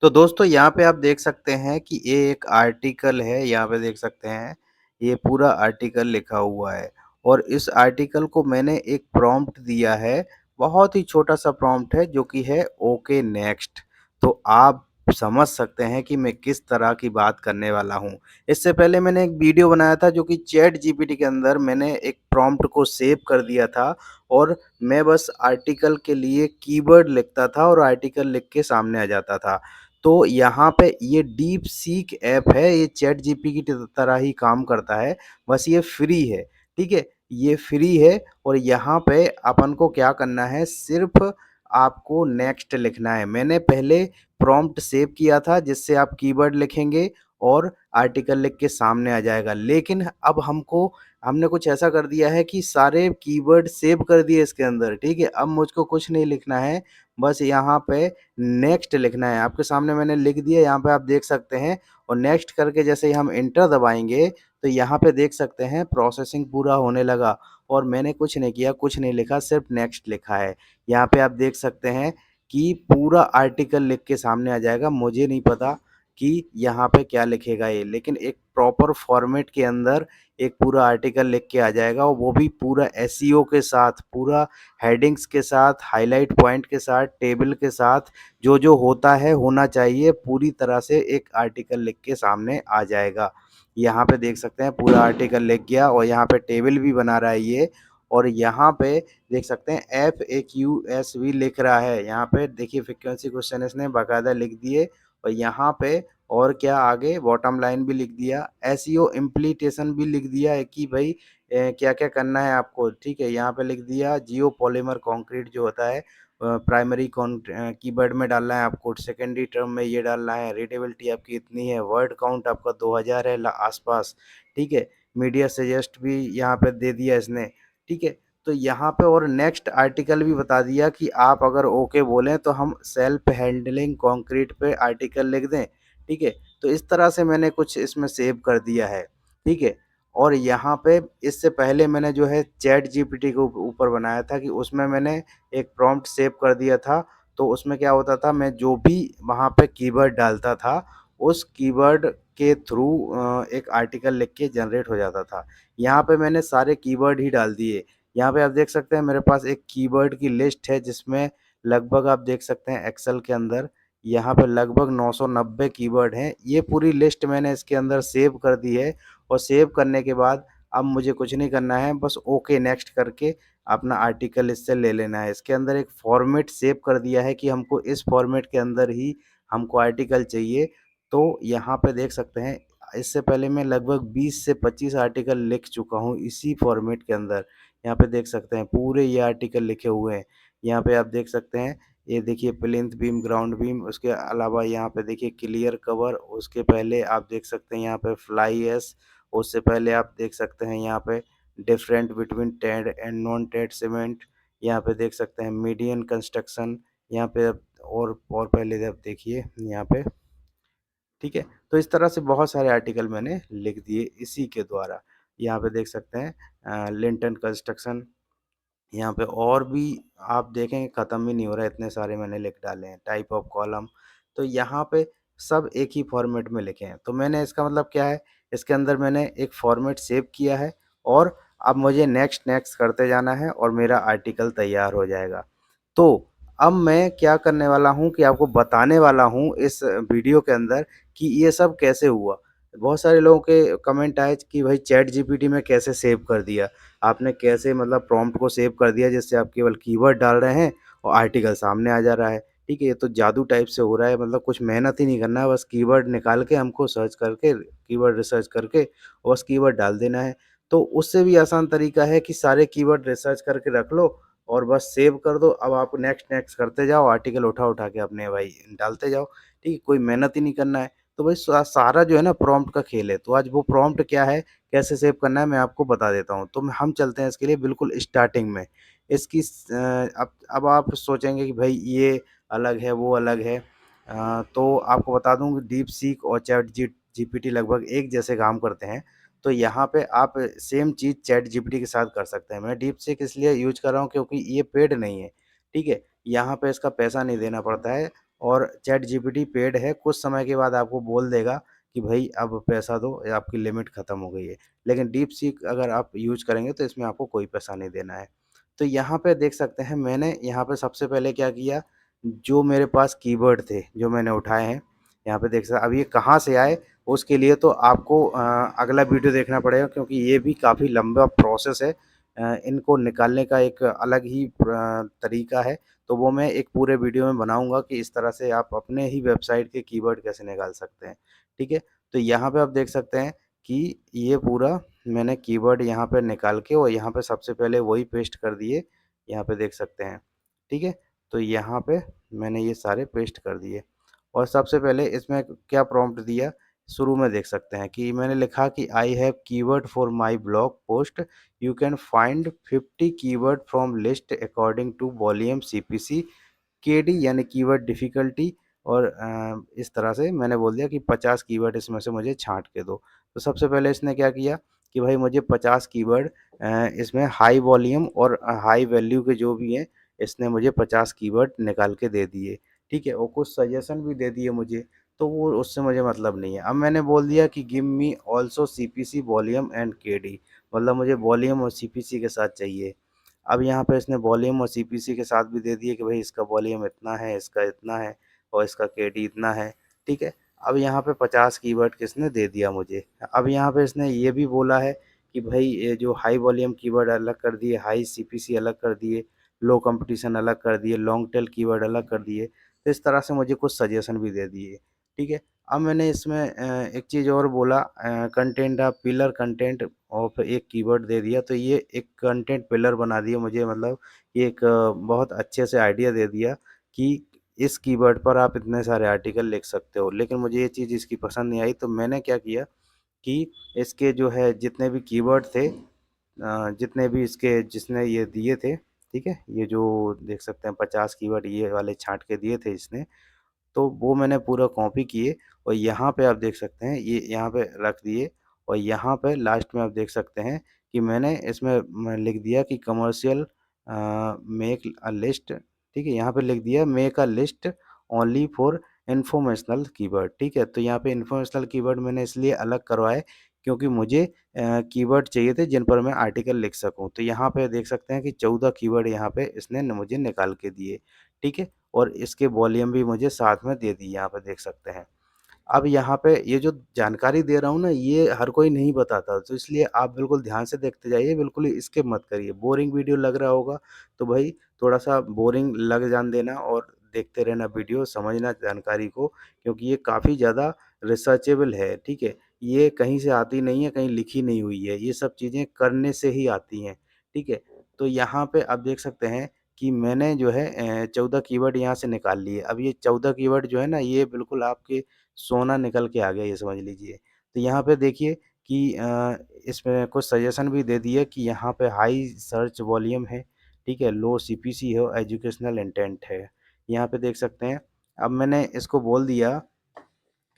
तो दोस्तों यहाँ पे आप देख सकते हैं कि ये एक आर्टिकल है, यहाँ पे देख सकते हैं, ये पूरा आर्टिकल लिखा हुआ है और इस आर्टिकल को मैंने एक प्रॉम्प्ट दिया है, बहुत ही छोटा-सा प्रॉम्प्ट है जो कि है ओके नेक्स्ट। तो आप समझ सकते हैं कि मैं किस तरह की बात करने वाला हूँ। इससे पहले मैंने एक वीडियो बनाया था जो कि चैट जीपीटी के अंदर मैंने एक प्रॉम्प्ट को सेव कर दिया था और मैं बस आर्टिकल के लिए कीवर्ड लिखता था और आर्टिकल लिख के सामने आ जाता था। तो यहाँ पे ये डीप सीक ऐप है, ये चैट जीपी की तरह ही काम करता है, बस ये फ्री है, ठीक है? ये फ्री है और यहाँ पे अपन को क्या करना है, सिर्फ़ आपको नेक्स्ट लिखना है। मैंने पहले प्रॉम्प्ट सेव किया था जिससे आप कीवर्ड लिखेंगे और आर्टिकल लिख के सामने आ जाएगा। लेकिन अब हमने कुछ ऐसा कर दिया है कि सारे कीवर्ड सेव कर दिए इसके अंदर, ठीक है? अब मुझको कुछ नहीं लिखना है, बस यहाँ पे नेक्स्ट लिखना है। आपके सामने मैंने लिख दिया, यहाँ पे आप देख सकते हैं और नेक्स्ट करके जैसे ही हम एंटर दबाएँगे, तो यहाँ पे देख सकते हैं प्रोसेसिंग पूरा होने लगा और मैंने कुछ नहीं किया, कुछ नहीं लिखा, सिर्फ़ नेक्स्ट लिखा है। यहाँ पे आप देख सकते हैं कि पूरा आर्टिकल लिख के सामने आ जाएगा। मुझे नहीं पता कि यहाँ पे क्या लिखेगा ये, लेकिन एक प्रॉपर फॉर्मेट के अंदर एक पूरा आर्टिकल लिख के आ जाएगा और वो भी पूरा एसईओ के साथ, पूरा हेडिंग्स के साथ, हाइलाइट पॉइंट के साथ, टेबल के साथ, जो-जो होता है, होना चाहिए, पूरी तरह से एक आर्टिकल लिख के सामने आ जाएगा। यहाँ पे देख सकते हैं पूरा आर्टिकल लिख गया और यहाँ पे टेबल भी बना रहा है ये और यहाँ पे देख सकते हैं एफएक्यूएस भी लिख रहा है। यहाँ पे देखिए फ्रीक्वेंसी क्वेश्चन इसने बाकायदा लिख दिए और यहाँ पे और क्या आगे बॉटम लाइन भी लिख दिया, एसईओ इम्प्लीटेशन भी लिख दिया है कि भई क्या-क्या करना है आपको, ठीक है? यहाँ पे लिख दिया जियो पॉलीमर कंक्रीट जो होता है प्राइमरी कीवर्ड में डालना है आपको, सेकेंडरी टर्म में ये डालना है, रीडेबिलिटी आपकी इतनी है, वर्ड काउंट आपका 2000 है आस-पास, ठीक है? मीडिया सजेस्ट भी यहाँ पे दे दिया इसने, ठीक है? तो यहाँ पे और नेक्स्ट आर्टिकल भी बता दिया कि आप अगर ओके बोलें तो हम सेल्फ हैंडलिंग कंक्रीट पे आर्टिकल लिख दें, ठीक है? तो इस तरह से मैंने कुछ इसमें सेव कर दिया है, ठीक है? और यहाँ पे इससे पहले मैंने जो है चैट जीपीटी के ऊपर बनाया था कि उसमें मैंने एक प्रॉम्प्ट सेव कर दिया था, तो उसमें क्या होता था मैं जो भी वहाँ पे कीवर्ड डालता था, उस कीवर्ड के थ्रू एक आर्टिकल लिख के जनरेट हो जाता था। यहाँ पे मैंने सारे कीवर्ड ही डाल दिए। यहाँ पे आप देख सकते हैं मेरे पास एक कीवर्ड की लिस्ट है जिसमें लगभग आप देख सकते हैं एक्सेल के अंदर यहाँ पे लगभग 990 कीवर्ड हैं। ये पूरी लिस्ट मैंने इसके अंदर सेव कर दी है और सेव करने के बाद अब मुझे कुछ नहीं करना है, बस ओके नेक्स्ट करके अपना आर्टिकल इससे ले लेना है। इसके अंदर एक फॉर्मेट सेव कर दिया है कि हमको इस फॉर्मेट के अंदर ही हमको आर्टिकल चाहिए। तो यहाँ पे देख सकते हैं इससे पहले मैं लगभग 20 से 25 आर्टिकल लिख चुका हूँ इसी फॉर्मेट के अंदर। यहाँ पे देख सकते हैं पूरे ये आर्टिकल लिखे हुए हैं। यहाँ पे आप देख सकते हैं ये देखिए प्लिंथ बीम, ग्राउंड बीम, उसके अलावा यहाँ पे देखिए क्लियर कवर, उसके पहले आप देख सकते हैं यहाँ पे फ्लाई ऐश, उससे पहले आप देख सकते हैं यहाँ पे different between Ted and non Ted cement, यहाँ पे देख सकते हैं मीडियन कंस्ट्रक्शन, यहाँ पे आप और पहले आप देखिए यहाँ पे, ठीक है? तो इस तरह से बहुत सारे आर्टिकल मैंने लिख दिए इसी के द्वारा। यहाँ पे देख सकते हैं लिंटन कंस्ट्रक्शन, यहाँ पे और भी आप देखेंगे ख़त्म ही नहीं हो रहा है, इतने सारे मैंने लिख डाले हैं, टाइप ऑफ कॉलम। तो यहाँ पे सब एक ही फ़ॉर्मेट में लिखे हैं। तो मैंने इसका मतलब क्या है, इसके अंदर मैंने एक फ़ॉर्मेट सेव किया है और अब मुझे नेक्स्ट, नेक्स्ट करते जाना है और मेरा आर्टिकल तैयार हो जाएगा। तो अब मैं क्या करने वाला हूँ कि आपको बताने वाला हूँ इस वीडियो के अंदर कि ये सब कैसे हुआ। बहुत सारे लोगों के कमेंट आए कि भाई चैट जीपीटी में कैसे सेव कर दिया? आपने कैसे मतलब प्रॉम्प्ट को सेव कर दिया जिससे आप केवल कीवर्ड डाल रहे हैं और आर्टिकल सामने आ जा रहा है। ठीक है, ये तो जादू टाइप से हो रहा है, मतलब कुछ मेहनत ही नहीं करना है, बस कीवर्ड निकाल के हमको सर्च करके कीवर्ड रिसर्च करके और बस कीवर्ड डाल देना है। तो उससे भी आसान तरीका है कि सारे कीवर्ड रिसर्च करके रख लो और बस सेव कर दो। अब आप नेक्स्ट नेक्स्ट करते जाओ, आर्टिकल उठा-उठा के अपने भाई डालते जाओ। ठीक है, कोई मेहनत ही नहीं करना है। तो भाई सारा जो है ना प्रॉम्प्ट का खेल है। तो आज वो प्रॉम्प्ट क्या है, कैसे सेव करना है मैं आपको बता देता हूँ। तो हम चलते हैं इसके लिए बिल्कुल स्टार्टिंग में। इसकी अब आप सोचेंगे कि भाई ये अलग है, वो अलग है। तो आपको बता दूँ कि डीपसीक और चैट जीपीटी लगभग एक जैसे काम करते हैं। तो यहाँ पे आप सेम चीज़ चैट जीपीटी के साथ कर सकते हैं। मैं डीपसीक इसलिए यूज़ कर रहा हूँ क्योंकि ये पेड नहीं है, ठीक है? यहाँ पे इसका पैसा नहीं देना पड़ता है और चैट जीपीटी पेड है, कुछ समय के बाद आपको बोल देगा कि भाई अब पैसा दो या आपकी लिमिट ख़त्म हो गई है। लेकिन डीप सीक अगर आप यूज़ करेंगे तो इसमें आपको कोई पैसा नहीं देना है। तो यहाँ पे देख सकते हैं मैंने यहाँ पे सबसे पहले क्या किया, जो मेरे पास कीवर्ड थे, जो मैंने उठाए हैं, यहाँ पे देख अब ये कहाँ से आए, उसके लिए तो आपको अगला वीडियो देखना पड़ेगा क्योंकि ये भी काफ़ी लंबा प्रोसेस है। इनको निकालने का एक अलग ही तरीका है, तो वो मैं एक पूरे वीडियो में बनाऊँगा कि इस तरह से आप अपने ही वेबसाइट के कीवर्ड कैसे निकाल सकते हैं, ठीक है? तो यहाँ पे आप देख सकते हैं कि ये पूरा मैंने कीवर्ड यहाँ पे निकाल के और यहाँ पे सबसे पहले वही पेस्ट कर दिए, यहाँ पे देख सकते हैं, ठीक है? तो यहाँ पे मैंने ये सारे पेस्ट कर दिए और सबसे पहले इसमें क्या प्रॉम्प्ट दिया, शुरू में देख सकते हैं कि मैंने लिखा कि I have keyword for my blog post, you can find 50 keyword from list according to volume CPC KD यानी कीवर्ड डिफ़िकल्टी और इस तरह से मैंने बोल दिया कि 50 कीवर्ड इसमें से मुझे छाँट के दो। तो सबसे पहले इसने क्या किया कि भाई मुझे 50 कीवर्ड इसमें हाई वॉल्यूम और हाई वैल्यू के जो भी हैं, इसने मुझे 50 कीवर्ड निकाल के दे दिए, ठीक है? और कुछ सजेशन भी दे दिए मुझे, तो वो उससे मुझे मतलब नहीं है। अब मैंने बोल दिया कि give me also CPC volume and KD मतलब मुझे वॉल्यूम और सीपीसी के साथ चाहिए। अब यहाँ पे इसने वॉल्यूम और सीपीसी के साथ भी दे दिए कि भाई इसका वॉल्यूम इतना है, इसका इतना है और इसका केडी इतना है, ठीक है? अब यहाँ पे 50 कीवर्ड किसने दे दिया मुझे। अब यहाँ पे इसने ये भी बोला है कि भाई ये जो हाई वॉल्यूम कीवर्ड अलग कर दिए, हाई सीपीसी अलग कर दिए, लो कंपटीशन अलग कर दिए, लॉन्ग टेल कीवर्ड अलग कर दिए। तो इस तरह से मुझे कुछ सजेशन भी दे दिए, ठीक है? अब मैंने इसमें एक चीज़ और बोला कंटेंट पिलर कंटेंट ऑफ एक कीवर्ड दे दिया, तो ये एक कंटेंट पिलर बना दिया मुझे मतलब ये एक बहुत अच्छे से आइडिया दे दिया कि इस कीवर्ड पर आप इतने सारे आर्टिकल लिख सकते हो। लेकिन मुझे ये चीज़ इसकी पसंद नहीं आई, तो मैंने क्या किया कि इसके जो है जितने भी कीवर्ड थे जितने भी इसके जिसने ये दिए थे, ठीक है? ये जो देख सकते हैं 50 कीवर्ड ये वाले छाँट के दिए थे इसने, तो वो मैंने पूरा कॉपी किए और यहाँ पे आप देख सकते हैं ये यहाँ पे रख दिए और यहाँ पे लास्ट में आप देख सकते हैं कि मैंने इसमें मैं लिख दिया कि कमर्शियल मेक अ लिस्ट ठीक है यहाँ पे लिख दिया make a list only for informational keyword ठीक है तो यहाँ पे इन्फॉर्मेशनल कीवर्ड मैंने इसलिए अलग करवाए क्योंकि मुझे कीवर्ड चाहिए थे जिन पर मैं आर्टिकल लिख सकूं तो यहाँ पे देख सकते हैं कि 14 कीवर्ड यहाँ पे इसने मुझे निकाल के दिए ठीक है और इसके वॉल्यूम भी मुझे साथ में दे दी यहाँ पे देख सकते हैं। अब यहाँ पे ये जो जानकारी दे रहा हूँ ना ये हर कोई नहीं बताता तो इसलिए आप बिल्कुल ध्यान से देखते जाइए, बिल्कुल ही स्किप मत करिए। बोरिंग वीडियो लग रहा होगा तो भाई थोड़ा-सा बोरिंग लग जाने देना और देखते रहना वीडियो, समझना जानकारी को क्योंकि ये काफ़ी ज़्यादा रिसर्चेबल है, ठीक है? ये कहीं से आती नहीं है, कहीं लिखी नहीं हुई है, ये सब चीज़ें करने से ही आती हैं, ठीक है? तो यहाँ पे आप देख सकते हैं कि मैंने जो है 14 कीवर्ड यहाँ से निकाल लिए। अब ये 14 कीवर्ड जो है ना ये बिल्कुल आपके सोना निकल के आ गया ये समझ लीजिए। तो यहाँ पे देखिए कि इसमें कुछ सजेशन भी दे दिए कि यहाँ पे हाई सर्च वॉल्यूम है, ठीक है? लो सीपीसी है और एजुकेशनल इंटेंट है। यहाँ पे देख सकते हैं। अब मैंने इसको बोल दिया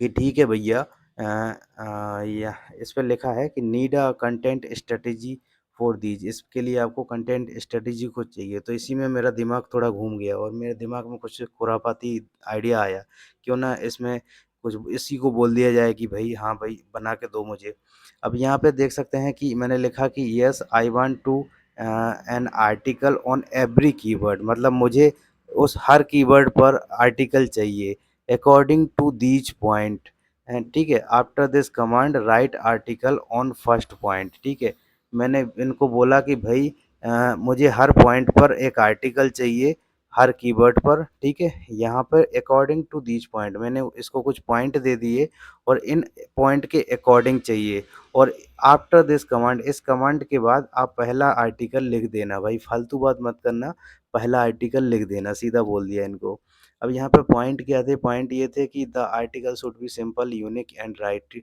कि ठीक है भैया या इस पे लिखा है कि need a content strategy for these इसके लिए आपको कंटेंट स्ट्रेटजी कुछ चाहिए तो इसी में मेरा दिमाग थोड़ा घूम गया और मेरे दिमाग में कुछ खुरापाती आइडिया आया क्यों ना इसमें कुछ इसी को बोल दिया जाए कि भाई हाँ भाई बना के दो मुझे अब यहाँ पे देख सकते हैं कि मैंने लिखा कि yes I want to an article on every keyword मतलब मुझे उस हर कीवर्ड पर आर्टिकल चाहिए according to these point and ठीक है after this command write article on first point ठीक है मैंने इनको बोला कि भाई मुझे हर पॉइंट पर एक आर्टिकल चाहिए हर कीवर्ड पर ठीक है यहाँ पर अकॉर्डिंग टू दीज पॉइंट मैंने इसको कुछ पॉइंट दे दिए और इन पॉइंट के अकॉर्डिंग चाहिए और आफ्टर दिस कमांड इस कमांड के बाद आप पहला आर्टिकल लिख देना भाई फालतू बात मत करना पहला आर्टिकल लिख देना सीधा बोल दिया इनको अब यहाँ पे पॉइंट क्या थे पॉइंट ये थे कि the article should be simple unique and right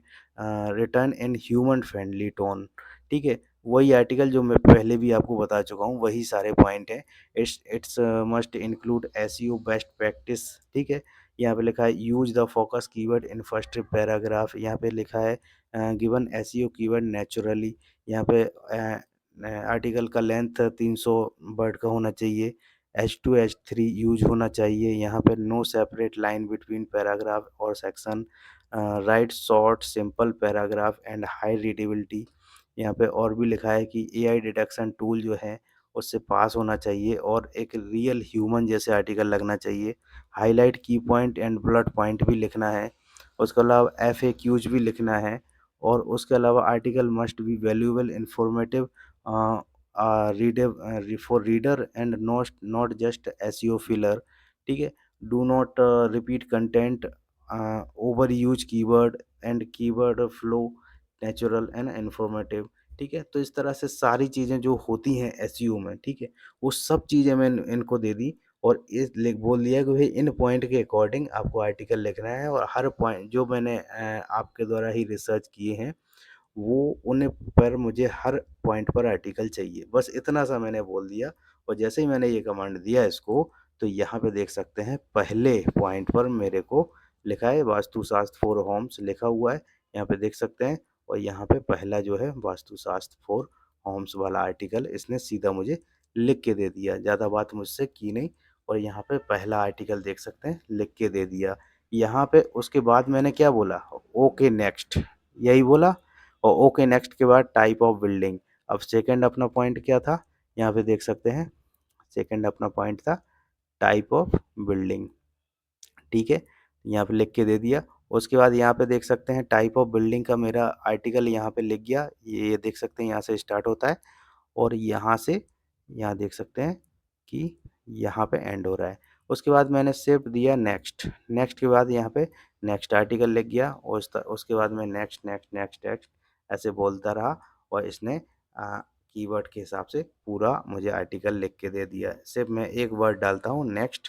return in human friendly tone ठीक है वही आर्टिकल जो मैं पहले भी आपको बता चुका हूँ वही सारे पॉइंट हैं it's must include SEO best practice ठीक है यहाँ पे लिखा है use the focus keyword in first paragraph यहाँ पे लिखा है गिवन एसईओ कीवर्ड नेचुरली यहाँ पे आर्टिकल का लेंथ 300 वर्ड का होना चाहिए H2H3 यूज़ होना चाहिए, यहाँ पे no separate line between paragraph और section, write short simple paragraph and high readability. यहाँ पे और भी लिखा है कि एआई डिटेक्शन टूल जो है उससे पास होना चाहिए और एक रियल ह्यूमन जैसे आर्टिकल लगना चाहिए। हाइलाइट की पॉइंट एंड बुलेट पॉइंट भी लिखना है। उसके अलावा एफएक्यूज भी लिखना है और उसके अलावा article must be valuable informative for reader and not just SEO filler. ठीक है। Do not repeat content, over use keyword and keyword flow natural and informative. ठीक है। तो इस तरह से सारी चीज़ें जो होती हैं एसईओ में, ठीक है, वो सब चीज़ें मैंने इनको दे दी और इस लिख बोल दिया कि भाई इन पॉइंट के अकॉर्डिंग आपको आर्टिकल लिखना है और हर पॉइंट जो मैंने आपके द्वारा ही रिसर्च किए हैं वो उन पर मुझे हर पॉइंट पर आर्टिकल चाहिए। बस इतना सा मैंने बोल दिया और जैसे ही मैंने ये कमांड दिया इसको, तो यहाँ पे देख सकते हैं पहले पॉइंट पर मेरे को लिखा है वास्तुशास्त्र फॉर होम्स लिखा हुआ है। यहाँ पे देख सकते हैं और यहाँ पे पहला जो है वास्तुशास्त्र फॉर होम्स वाला आर्टिकल इसने सीधा मुझे लिख के दे दिया। ज़्यादा बात मुझसे की नहीं और यहाँ पे पहला आर्टिकल देख सकते हैं लिख के दे दिया। यहाँ पे उसके बाद मैंने क्या बोला? ओके नेक्स्ट, यही बोला और ओके नेक्स्ट के बाद टाइप ऑफ बिल्डिंग। अब सेकंड अपना पॉइंट क्या था? यहाँ पे देख सकते हैं सेकंड अपना पॉइंट था टाइप ऑफ बिल्डिंग। ठीक है, यहाँ पे लिख के दे दिया। उसके बाद यहाँ पे देख सकते हैं टाइप ऑफ बिल्डिंग का मेरा आर्टिकल यहाँ पे लिख गया। ये देख सकते हैं यहाँ से स्टार्ट होता है और यहाँ से यहाँ देख सकते हैं कि यहाँ पे एंड हो रहा है। उसके बाद मैंने शिफ्ट दिया नेक्स्ट, नेक्स्ट के बाद यहाँ पे नेक्स्ट आर्टिकल लिख गया और उसके बाद मैं नेक्स्ट नेक्स्ट नेक्स्ट नेक्स्ट ऐसे बोलता रहा और इसने कीवर्ड के हिसाब से पूरा मुझे आर्टिकल लिख के दे दिया। सिर्फ मैं एक वर्ड डालता हूँ नेक्स्ट,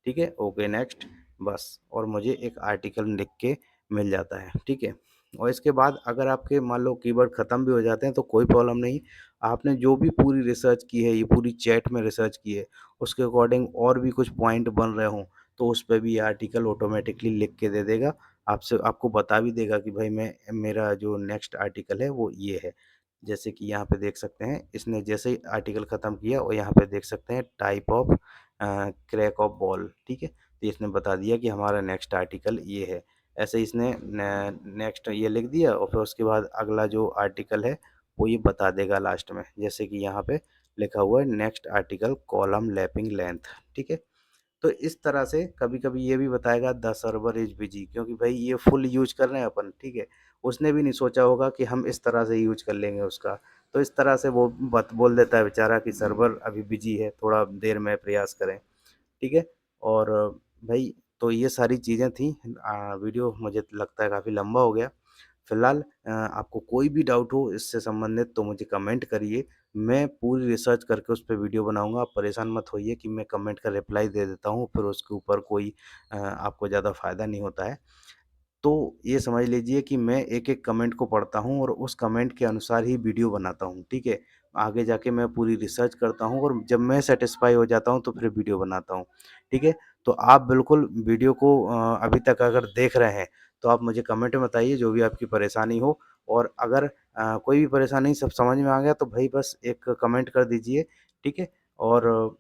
ठीक है, ओके नेक्स्ट, बस और मुझे एक आर्टिकल लिख के मिल जाता है। ठीक है। और इसके बाद अगर आपके मान लो कीवर्ड ख़त्म भी हो जाते हैं तो कोई प्रॉब्लम नहीं। आपने जो भी पूरी रिसर्च की है, ये पूरी चैट में रिसर्च की है, उसके अकॉर्डिंग और भी कुछ पॉइंट बन रहे हों, तो उस पे भी ये आर्टिकल ऑटोमेटिकली लिख के दे देगा। आपसे आपको बता भी देगा कि भाई मैं मेरा जो नेक्स्ट आर्टिकल है वो ये है। जैसे कि यहाँ पे देख सकते हैं, इसने जैसे ही आर्टिकल ख़त्म किया और यहाँ पे देख सकते हैं type of crack of ball, ठीक है? तो इसने बता दिया कि हमारा नेक्स्ट आर्टिकल ये है। ऐसे ही इसने नेक्स्ट ये लिख दिया और फिर उसके बाद अगला जो आर्टिकल है वो ये बता देगा लास्ट में। जैसे कि यहाँ पे लिखा हुआ है next article column lapping length, ठीक है? तो इस तरह से कभी-कभी ये भी बताएगा द सर्वर इज़ बिज़ी, क्योंकि भाई ये फुल यूज़ कर रहे हैं अपन, ठीक है? उसने भी नहीं सोचा होगा कि हम इस तरह से यूज़ कर लेंगे उसका। तो इस तरह से वो बत बोल देता है बेचारा कि सर्वर अभी बिज़ी है, थोड़ा देर में प्रयास करें। ठीक है? और भाई तो ये सारी चीज़ें थी। वीडियो मुझे लगता है काफ़ी लंबा हो गया। फ़िलहाल आपको कोई भी डाउट हो इससे संबंधित तो मुझे कमेंट करिए। मैं पूरी रिसर्च करके उस पे वीडियो बनाऊँगा। आप परेशान मत होइए कि मैं कमेंट का रिप्लाई दे देता हूँ, फिर उसके ऊपर कोई आपको ज़्यादा फ़ायदा नहीं होता है। तो ये समझ लीजिए कि मैं एक-एक कमेंट को पढ़ता हूँ और उस कमेंट के अनुसार ही वीडियो बनाता हूँ, ठीक है? आगे जाके मैं पूरी रिसर्च करता हूँ और जब मैं सैटिस्फाई हो जाता हूँ तो फिर वीडियो बनाता हूँ, ठीक है? तो आप बिल्कुल वीडियो को अभी तक अगर देख रहे हैं, तो आप मुझे कमेंट में बताइए जो भी आपकी परेशानी हो और अगर कोई भी परेशानी सब समझ में आ गया तो भई बस एक कमेंट कर दीजिए, ठीक है? और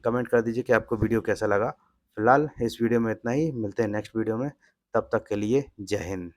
कमेंट कर दीजिए कि आपको वीडियो कैसा लगा। फिलहाल इस वीडियो में इतना ही, मिलते हैं नेक्स्ट वीडियो में। तब तक के लिए जय हिंद।